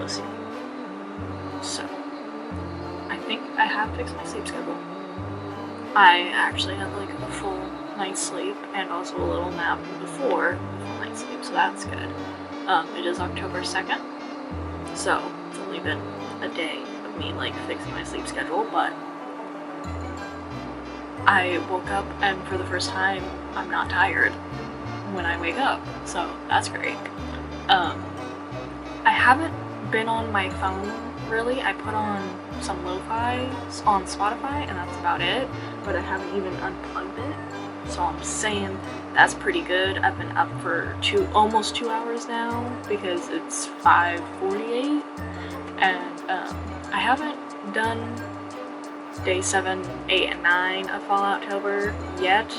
see. So, I think I have fixed my sleep schedule. I actually had like a full night's sleep and also a little nap before the full night's sleep, so that's good. It is October 2nd, so it's only been a day of me like fixing my sleep schedule, but I woke up and for the first time I'm not tired when I wake up, so that's great. I haven't been on my phone really. I put on some lo-fi on Spotify and that's about it, but I haven't even unplugged it, so I'm saying that's pretty good. I've been up for almost 2 hours now because it's 5:48, and I haven't done day 7, 8, and 9 of Fallout-tober yet.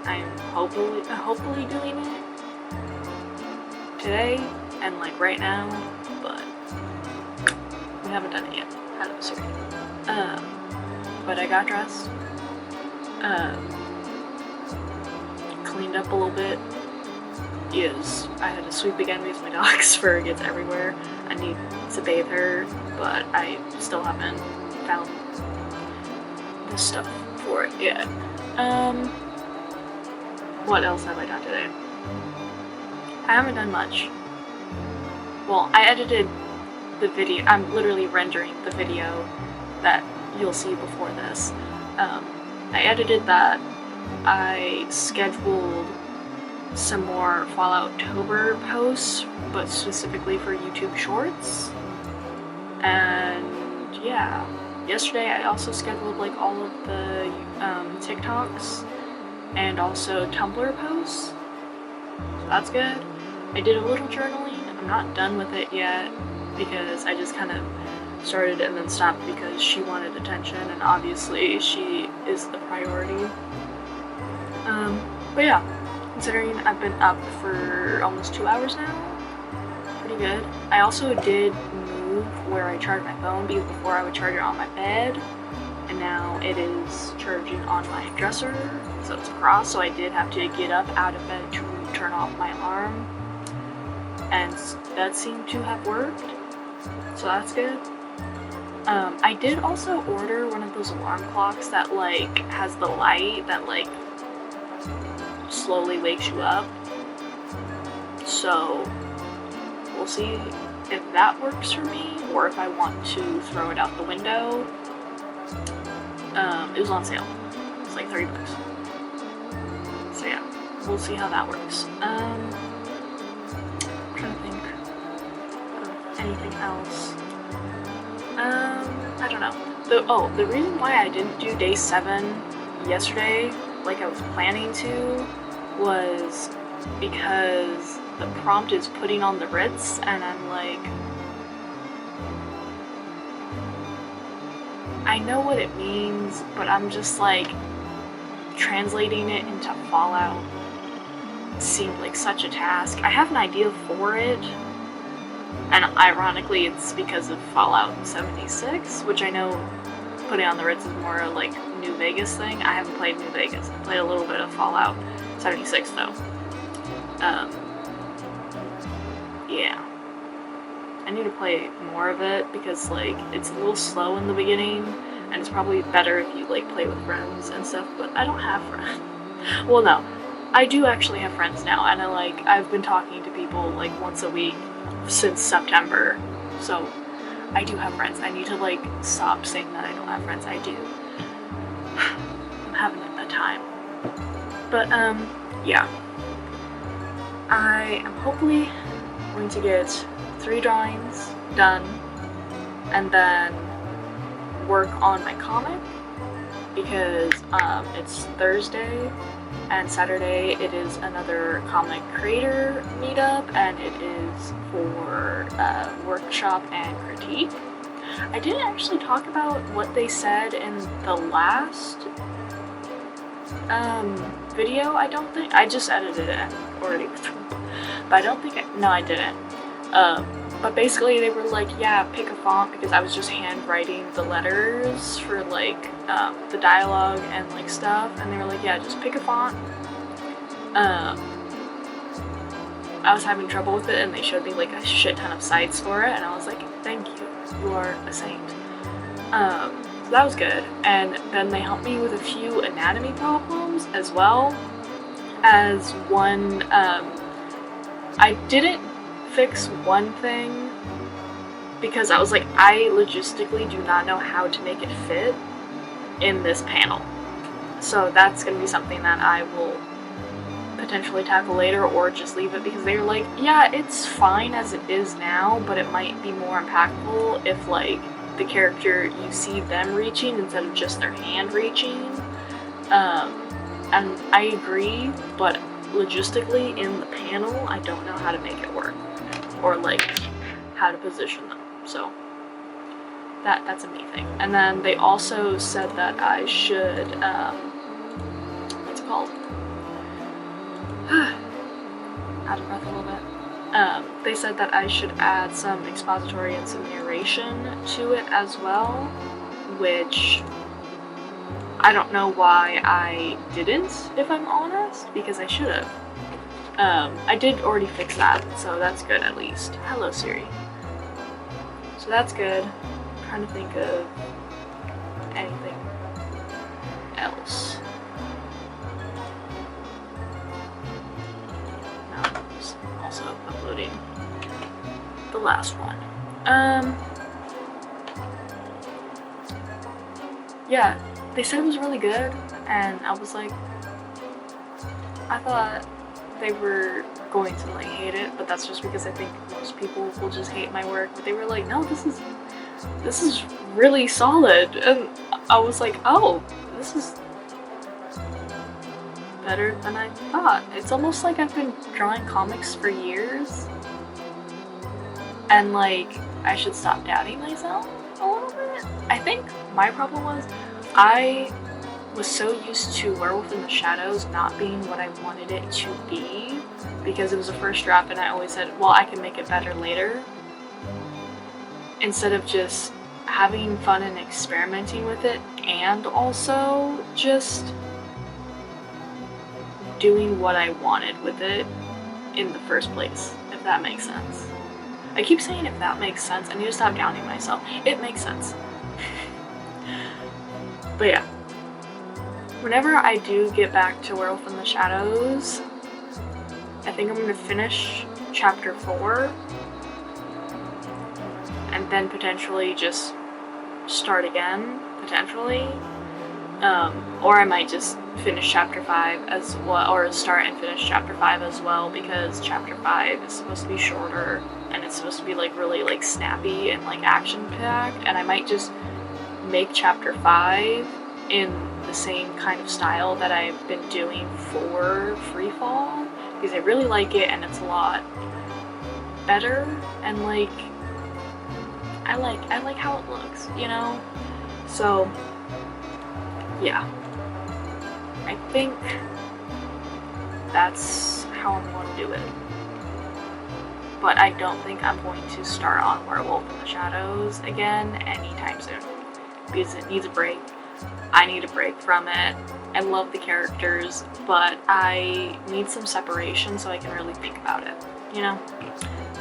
I'm hopefully doing it today and like right now, but we haven't done it yet out of series. But I got dressed, cleaned up a little bit. Yes, I had to sweep again because my dog's fur gets everywhere. I need to bathe her, but I still haven't found the stuff for it yet. What else have I done today? I haven't done much. Well, I edited the video. I'm literally rendering the video that you'll see before this. I edited that. I scheduled some more Fallout-tober posts, but specifically for YouTube Shorts. And yeah, yesterday I also scheduled like all of the TikToks and also Tumblr posts, so that's good. I did a little journaling. I'm not done with it yet because I just kind of started and then stopped because she wanted attention, and obviously she is the priority. But yeah, considering I've been up for almost 2 hours now, pretty good. I also did move where I charge my phone because before I would charge it on my bed, and now it is charging on my dresser, so it's across, so I did have to get up out of bed to turn off my alarm, and that seemed to have worked, so that's good. I did also order one of those alarm clocks that like has the light that like slowly wakes you up, so we'll see if that works for me or if I want to throw it out the window. It was on sale. It's like $30. So yeah, we'll see how that works. I'm trying to think of anything else. I don't know. The reason why I didn't do day 7 yesterday, like I was planning to, was because the prompt is putting on the Ritz, and I'm like, I know what it means, but I'm just like, translating it into Fallout seemed like such a task. I have an idea for it, and ironically it's because of Fallout 76, which I know putting on the Ritz is more like New Vegas thing. I haven't played New Vegas. I played a little bit of Fallout 76 though. Yeah. I need to play more of it because like it's a little slow in the beginning, and it's probably better if you like play with friends and stuff, but I don't have friends. Well, no. I do actually have friends now, and I've been talking to people like once a week since September. So I do have friends. I need to like stop saying that I don't have friends. I do. I'm having a time. But yeah. I am hopefully going to get 3 drawings done and then work on my comic because it's Thursday and Saturday it is another comic creator meetup, and it is for workshop and critique. I didn't actually talk about what they said in the last video. I don't think I just edited it already, but I don't think I didn't. But basically they were like, yeah, pick a font, because I was just handwriting the letters for like the dialogue and like stuff, and they were like, yeah, just pick a font. I was having trouble with it, and they showed me like a shit ton of sites for it, and I was like, thank you, you are a saint. So that was good. And then they helped me with a few anatomy problems as well as one. I didn't fix one thing because I was like, I logistically do not know how to make it fit in this panel. So that's going to be something that I will potentially tackle later, or just leave it, because they were like, yeah, it's fine as it is now, but it might be more impactful if like the character, you see them reaching instead of just their hand reaching. And I agree, but logistically in the panel, I don't know how to make it work, or like how to position them. So that's a me thing. And then they also said that I should, what's it called? Out of breath a little bit. They said that I should add some expository and some narration to it as well, which I don't know why I didn't, if I'm honest, because I should have. I did already fix that, so that's good at least. Hello, Siri. So that's good. I'm trying to think of anything else. No, just also uploading the last one. Yeah, they said it was really good, and I was like, I thought they were going to like hate it, but that's just because I think most people will just hate my work. But they were like, no, this is really solid, and I was like, oh, this is better than I thought. It's almost like I've been drawing comics for years, and like I should stop doubting myself a little bit. I think my problem was I was so used to Werewolf in the Shadows not being what I wanted it to be, because it was a first draft and I always said, well, I can make it better later, instead of just having fun and experimenting with it, and also just doing what I wanted with it in the first place, if that makes sense. I keep saying if that makes sense. I need to stop doubting myself. It makes sense. But yeah. Whenever I do get back to Werewolf in the Shadows, I think I'm going to finish chapter 4 and then potentially just start again, potentially. Or I might just finish chapter 5 as well, or start and finish chapter 5 as well, because chapter 5 is supposed to be shorter and it's supposed to be like really like snappy and like action packed, and I might just make chapter 5 in the same kind of style that I've been doing for Freefall, because I really like it and it's a lot better, and like I like how it looks, you know? So yeah, I think that's how I'm going to do it. But I don't think I'm going to start on Werewolf in the Shadows again anytime soon, because it needs a break. I need a break from it. I love the characters, but I need some separation so I can really think about it, you know?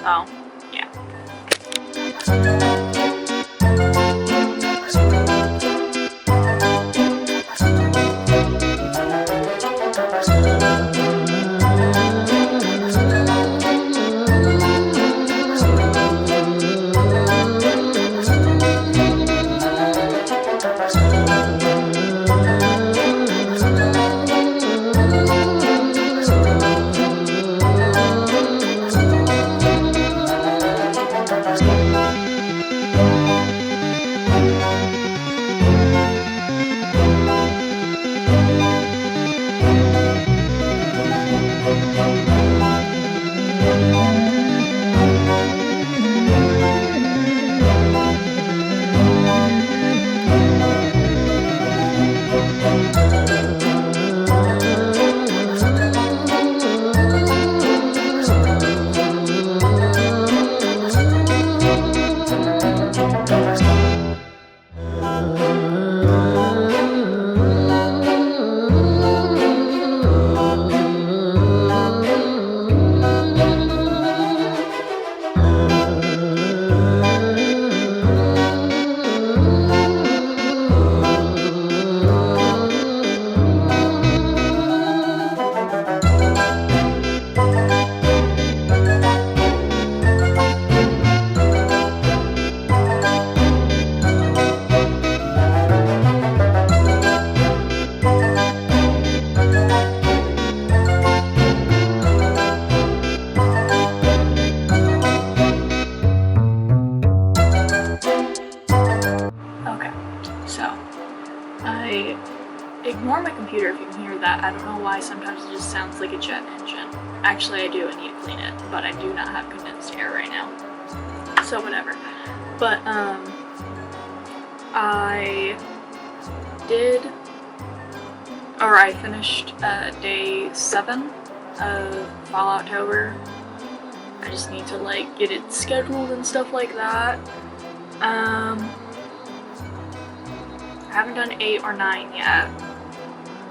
So, yeah. through that. I don't know why sometimes it just sounds like a jet engine. Actually, I do. I need to clean it, but I do not have condensed air right now. So whatever. But I finished day 7 of Fall October. I just need to like get it scheduled and stuff like that. I haven't done 8 or 9 yet,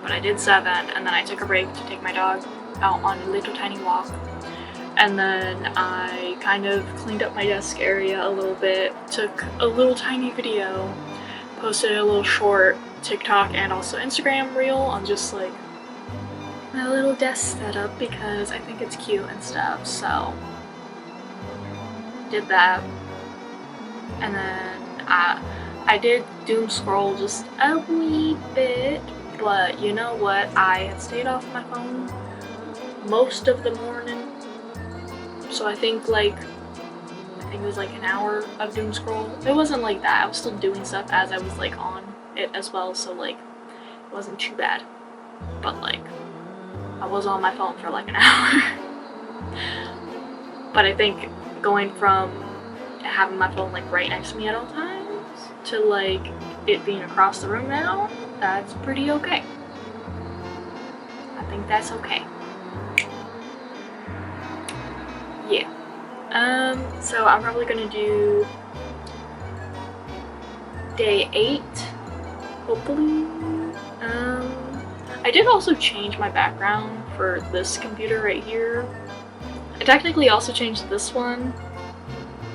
but I did 7, and then I took a break to take my dog out on a little tiny walk. And then I kind of cleaned up my desk area a little bit, took a little tiny video, posted a little short TikTok and also Instagram reel on just like my little desk setup because I think it's cute and stuff, so did that. And then I did doom scroll just a wee bit, but you know what, I had stayed off my phone most of the morning, so I think it was like an hour of doom scroll. It wasn't like that, I was still doing stuff as I was like on it as well, so like it wasn't too bad, but like I was on my phone for like an hour. But I think going from having my phone like right next to me at all times to like it being across the room now, that's pretty okay. I think that's okay. Yeah. So I'm probably gonna do day 8, hopefully. I did also change my background for this computer right here. I technically also changed this one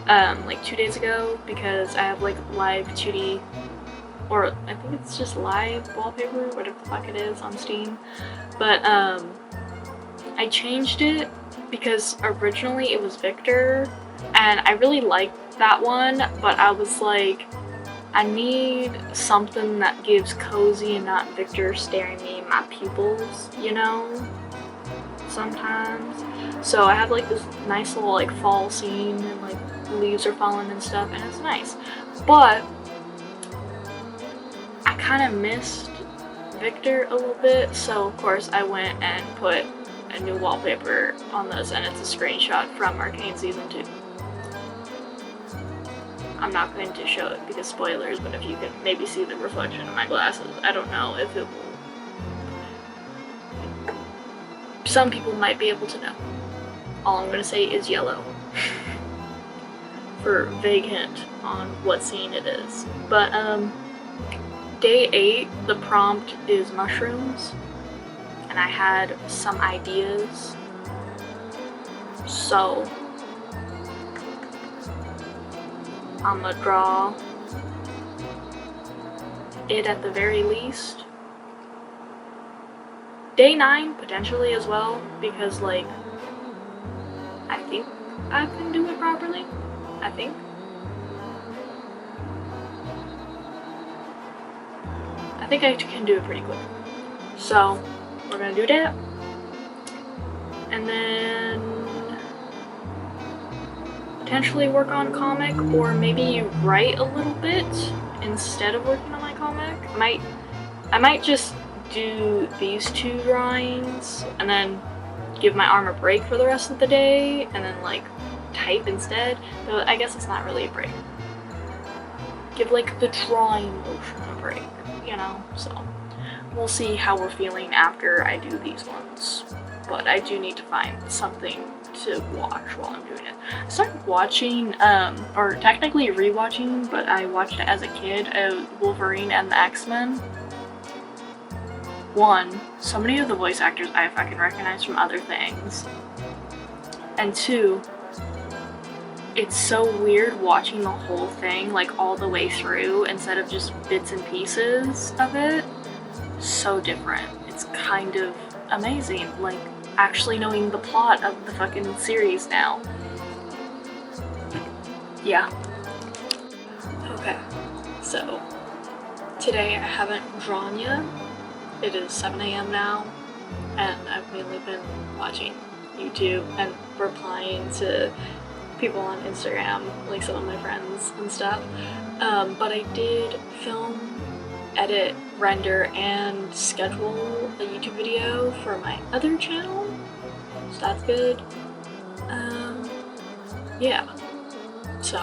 like 2 days ago because I have like live 2D, or I think it's just live wallpaper, whatever the fuck it is, on Steam. But I changed it because originally it was Victor, and I really liked that one, but I was like, I need something that gives cozy and not Victor staring me in my pupils, you know, sometimes. So I have like this nice little like fall scene and like leaves are falling and stuff, and it's nice. But I kind of missed Victor a little bit, so of course I went and put a new wallpaper on this, and it's a screenshot from Arcane Season 2. I'm not going to show it because spoilers, but if you can maybe see the reflection of my glasses, I don't know if it will. Some people might be able to know. All I'm going to say is yellow. For a vague hint on what scene it is. But day 8, the prompt is mushrooms, and I had some ideas, so I'm gonna draw it at the very least. Day 9 potentially as well, because like I think I can do it properly. I think. I can do it pretty quick. So we're gonna do that, and then potentially work on a comic, or maybe write a little bit instead of working on my comic. I might just do these 2 drawings and then give my arm a break for the rest of the day and then like type instead. Though I guess it's not really a break. Give like the drawing motion a break, you know? So we'll see how we're feeling after I do these ones. But I do need to find something to watch while I'm doing it. I started watching, or technically rewatching, but I watched it as a kid, Wolverine and the X-Men. 1, so many of the voice actors I fucking recognize from other things. And 2, it's so weird watching the whole thing, like all the way through, instead of just bits and pieces of it. So different. It's kind of amazing, like actually knowing the plot of the fucking series now. Yeah. Okay, so today I haven't drawn yet. It is 7 a.m. now, and I've mainly been watching YouTube and replying to people on Instagram, like some of my friends and stuff. But I did film edit, render, and schedule a YouTube video for my other channel, so that's good. Yeah, so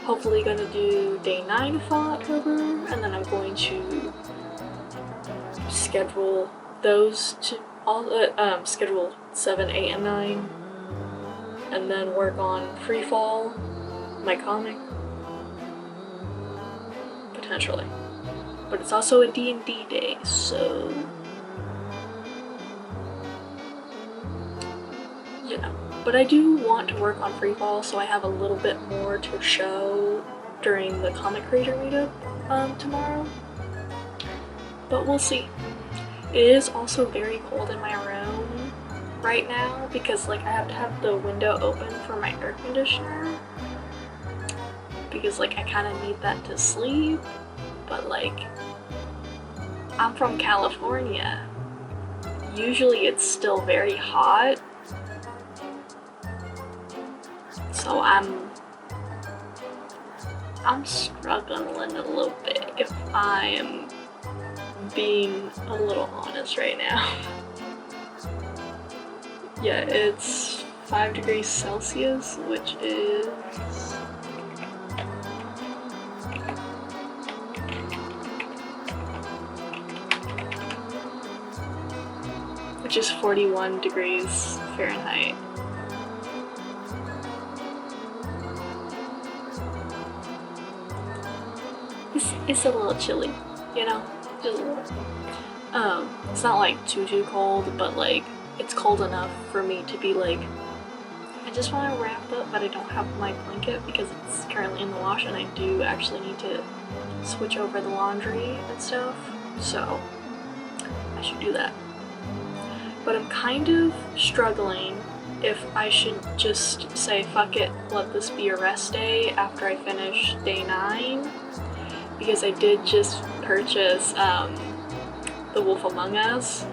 hopefully gonna do day 9 of Fallout October, and then I'm going to schedule those to schedule 7, 8, and 9, and then work on Freefall, my comic, potentially. But it's also a D&D day, so yeah. But I do want to work on Freefall, so I have a little bit more to show during the comic creator meetup tomorrow. But we'll see. It is also very cold in my room right now because like I have to have the window open for my air conditioner because like I kind of need that to sleep. But like I'm from California. Usually it's still very hot. So I'm struggling a little bit if I am being a little honest right now. Yeah, it's 5 degrees Celsius, which is which is 41 degrees Fahrenheit. It's a little chilly, you know? Just a little. It's not like too cold, but like it's cold enough for me to be like, I just want to wrap up, but I don't have my blanket because it's currently in the wash and I do actually need to switch over the laundry and stuff, so I should do that. But I'm kind of struggling if I should just say fuck it, let this be a rest day after I finish day 9, because I did just purchase The Wolf Among Us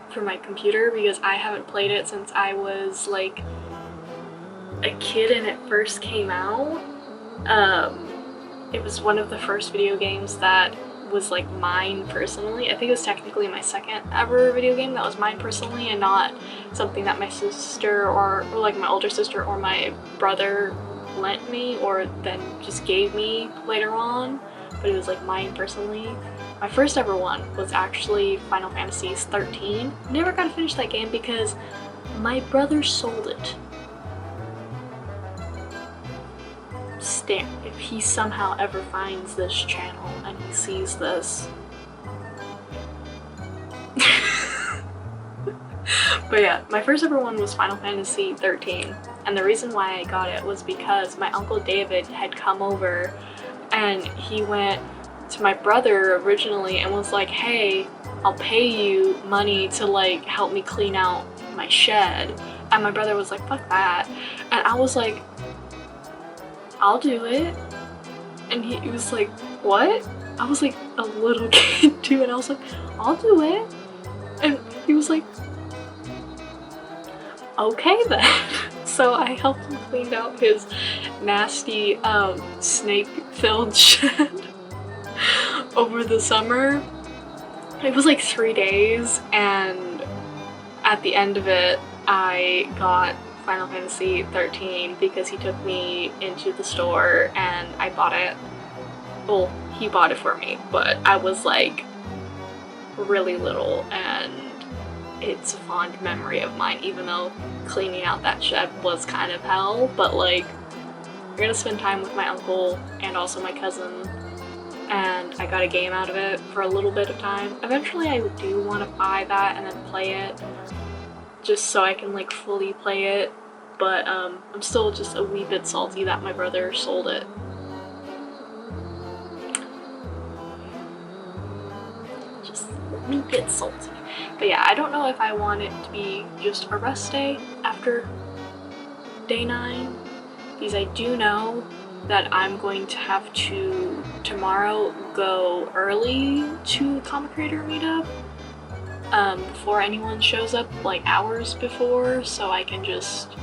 for my computer because I haven't played it since I was like a kid and it first came out. It was one of the first video games that was like mine personally. I think it was technically my second ever video game that was mine personally and not something that my sister or like my older sister or my brother lent me or then just gave me later on, but it was like mine personally. My first ever one was actually Final Fantasy 13. Never got to finish that game because my brother sold it. Stamp, if he somehow ever finds this channel and he sees this. But yeah, my first ever one was Final Fantasy 13, and the reason why I got it was because my Uncle David had come over and he went to my brother originally and was like, hey, I'll pay you money to like help me clean out my shed. And my brother was like, fuck that. And I was like, I'll do it. And he was like, what? I was like a little kid too, and I was like, I'll do it. And he was like, okay then. So I helped him clean out his nasty snake-filled shed over the summer. It was like 3 days, and at the end of it I got Final Fantasy 13 because he took me into the store and I bought it. Well, he bought it for me, but I was like really little and it's a fond memory of mine, even though cleaning out that shed was kind of hell. But like, we're gonna spend time with my uncle and also my cousin, and I got a game out of it for a little bit of time. Eventually I do want to buy that and then play it just so I can like fully play it, but I'm still just a wee bit salty that my brother sold it. Just a wee bit salty. But yeah, I don't know if I want it to be just a rest day after day 9, because I do know that I'm going to have to tomorrow go early to the comic creator meetup before anyone shows up, like hours before, so I can just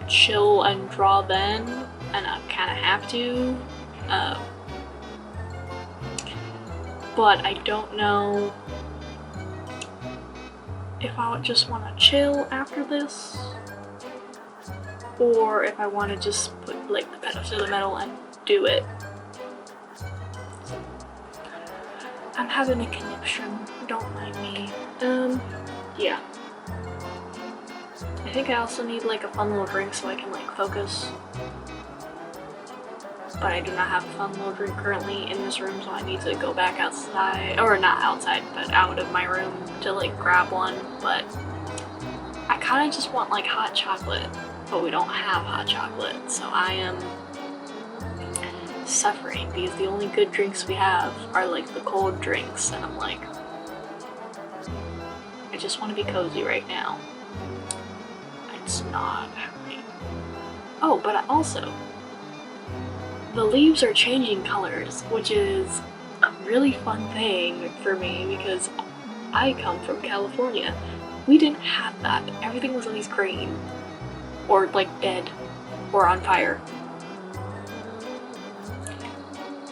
chill and draw then, and I kind of have to. but I don't know if I would just want to chill after this, or if I want to just put like the pedal to the metal and do it. I'm having a conniption, don't mind me. Yeah. I think I also need like a fun little drink so I can like focus. But I do not have a fun little drink currently in this room, so I need to go back outside, or not outside, but out of my room to like grab one. But I kind of just want like hot chocolate, but we don't have hot chocolate, so I am suffering because the only good drinks we have are like the cold drinks, and I'm like, I just want to be cozy right now. It's not happening. Oh, but also, the leaves are changing colors, which is a really fun thing for me because I come from California. We didn't have that. Everything was always green, or like dead, or on fire.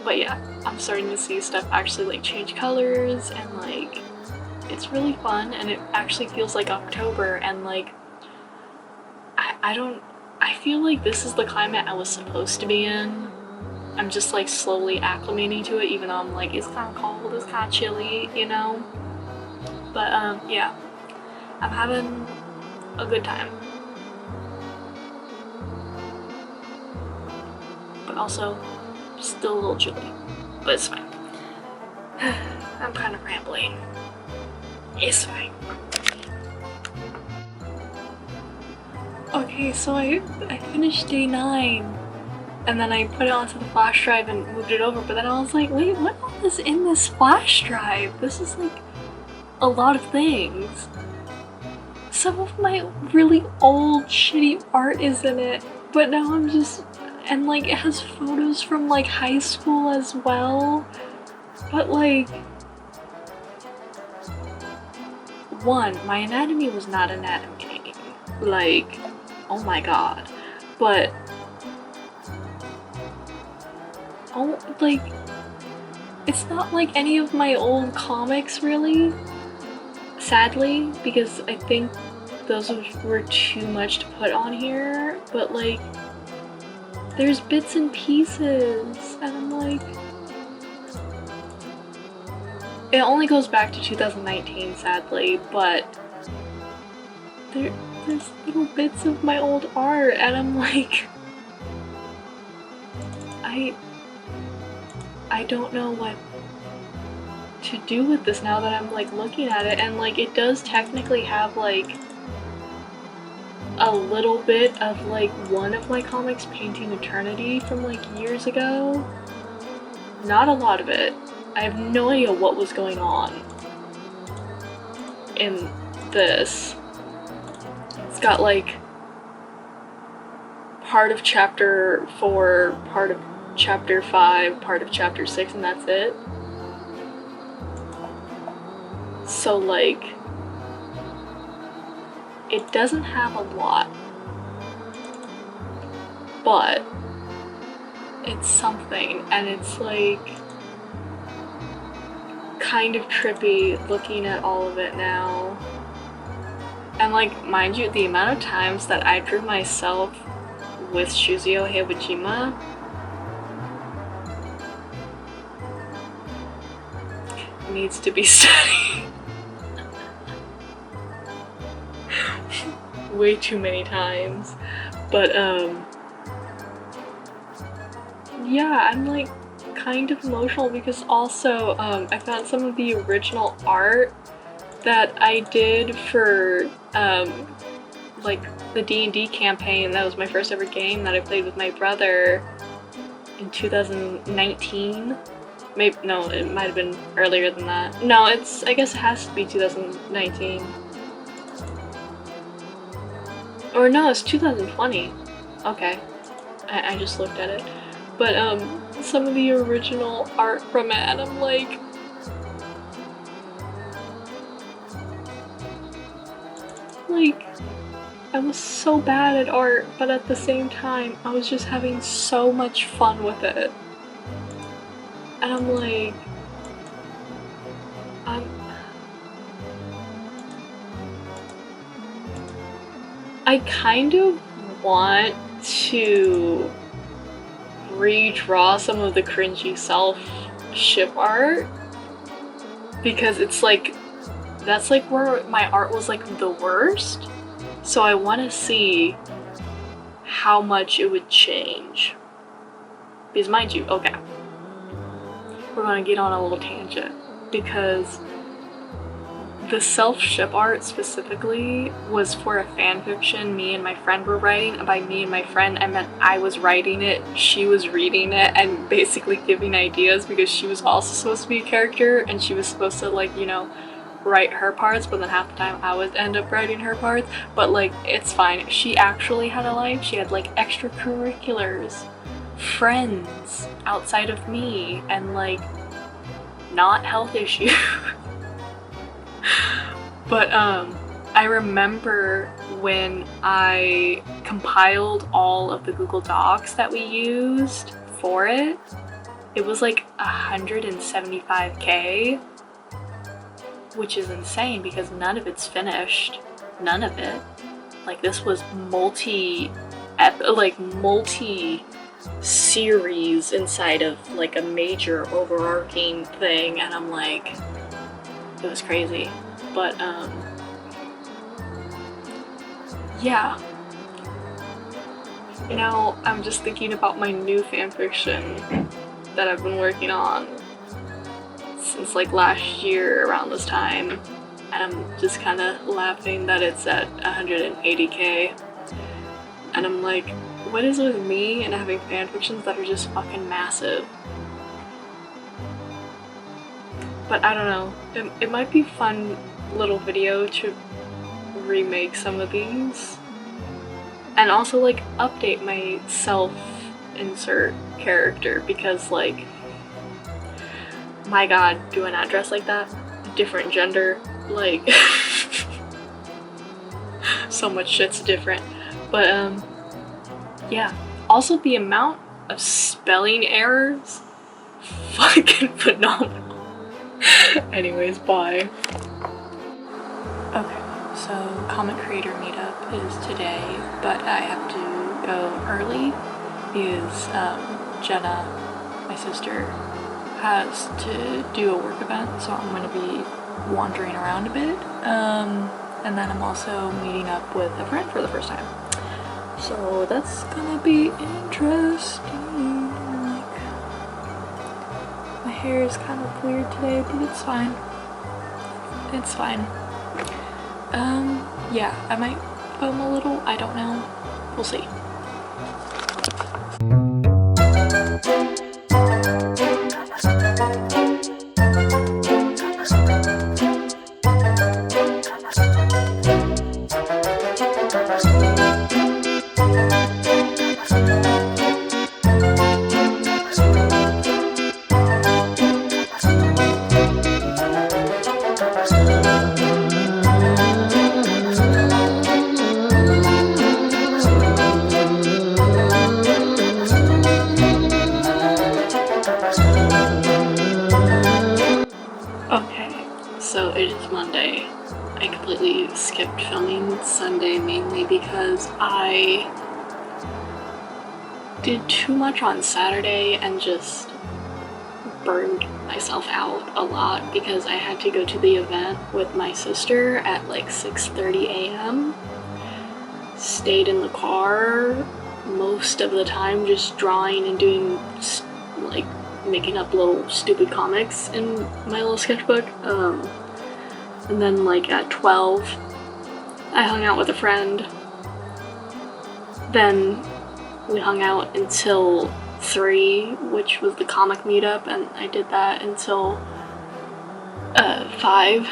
But yeah, I'm starting to see stuff actually like change colors, and like it's really fun, and it actually feels like October, and like I feel like this is the climate I was supposed to be in. I'm just like slowly acclimating to it, even though I'm like, it's kind of cold, it's kind of chilly, you know? But yeah, I'm having a good time. But also, still a little chilly, but it's fine. I'm kind of rambling. It's fine. Okay, so I finished day 9, and then I put it onto the flash drive and moved it over, but then I was like, wait, what all is in this flash drive? This is like a lot of things. Some of my really old shitty art is in it, but now I'm just, and like it has photos from like high school as well, but like, one, my anatomy was not anatomy, like, oh my god, but oh, like, it's not like any of my old comics really, sadly, because I think those were too much to put on here, but like, there's bits and pieces, and I'm like, it only goes back to 2019, sadly, but there's little bits of my old art, and I'm like, I don't know what to do with this now that I'm like looking at it, and like it does technically have like a little bit of like one of my comics, Painting Eternity, from like years ago. Not a lot of it. I have no idea what was going on in this. It's got like part of chapter 4, part of chapter 5, part of chapter 6, and that's it. So like, it doesn't have a lot, but it's something, and it's like kind of trippy looking at all of it now. And like, mind you, the amount of times that I drew myself with Shuzio Heiwajima needs to be studied. Way too many times. But yeah, I'm like kind of emotional because also I found some of the original art that I did for like the D&D campaign. That was my first ever game that I played with my brother in 2019. Maybe, no, it might have been earlier than that. No, I guess it has to be 2019. Or no, it's 2020. Okay, I just looked at it. But some of the original art from it, and I'm like, I was so bad at art, but at the same time, I was just having so much fun with it. And I'm like, I kind of want to redraw some of the cringy self ship art because it's like that's like where my art was like the worst, so I want to see how much it would change. Because mind you, okay, we're gonna get on a little tangent because the self-ship art specifically was for a fan fiction me and my friend were writing, and by me and my friend I meant I was writing it, she was reading it and basically giving ideas because she was also supposed to be a character and she was supposed to like, you know, write her parts, but then half the time I would end up writing her parts. But like, it's fine. She actually had a life. She had like extracurriculars, friends outside of me, and like not health issues. But I remember when I compiled all of the Google Docs that we used for it, it was like 175K, which is insane because none of it's finished. None of it. Like, this was multi-series inside of like a major overarching thing, and I'm like, it was crazy. But yeah. Now I'm just thinking about my new fanfiction that I've been working on since like last year around this time, and I'm just kind of laughing that it's at 180K, and I'm like, what is with me and having fanfictions that are just fucking massive? But I don't know, it might be fun little video to remake some of these and also like update my self-insert character because like, my god, do I not dress like that? Different gender, like so much shit's different. But yeah, also the amount of spelling errors, fucking phenomenal. Anyways, bye. Okay, so comic creator meetup is today, but I have to go early because Jenna, my sister, has to do a work event, so I'm going to be wandering around a bit. And then I'm also meeting up with a friend for the first time. So that's gonna be interesting. Like, my hair is kind of weird today, but it's fine. It's fine. Yeah, I might film a little, I don't know. We'll see. So it is Monday. I completely skipped filming Sunday mainly because I did too much on Saturday and just burned myself out a lot because I had to go to the event with my sister at like 6:30 a.m. Stayed in the car most of the time just drawing and doing like making up little stupid comics in my little sketchbook. And then like at 12 I hung out with a friend. Then we hung out until 3, which was the comic meetup, and I did that until 5.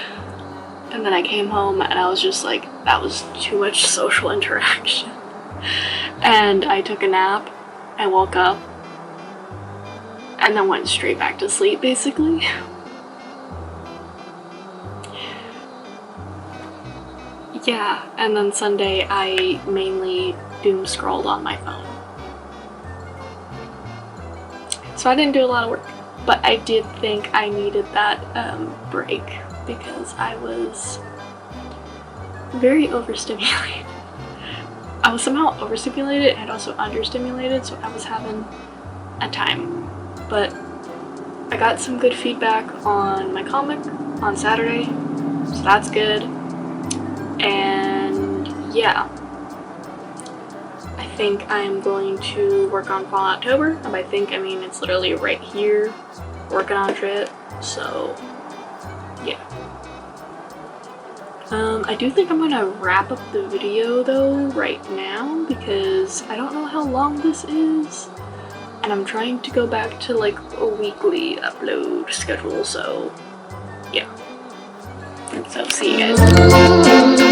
And then I came home and I was just like, that was too much social interaction. And I took a nap. I woke up and then went straight back to sleep, basically. Yeah, and then Sunday I mainly doom scrolled on my phone. So I didn't do a lot of work, but I did think I needed that break. because I was very overstimulated. I was somehow overstimulated and also understimulated, so I was having a time. But I got some good feedback on my comic on Saturday, so that's good. And yeah, I think I'm going to work on Fall October. And by think, I mean it's literally right here, working on it. So yeah. I do think I'm gonna wrap up the video though right now because I don't know how long this is. And I'm trying to go back to like a weekly upload schedule, so yeah. So see you guys.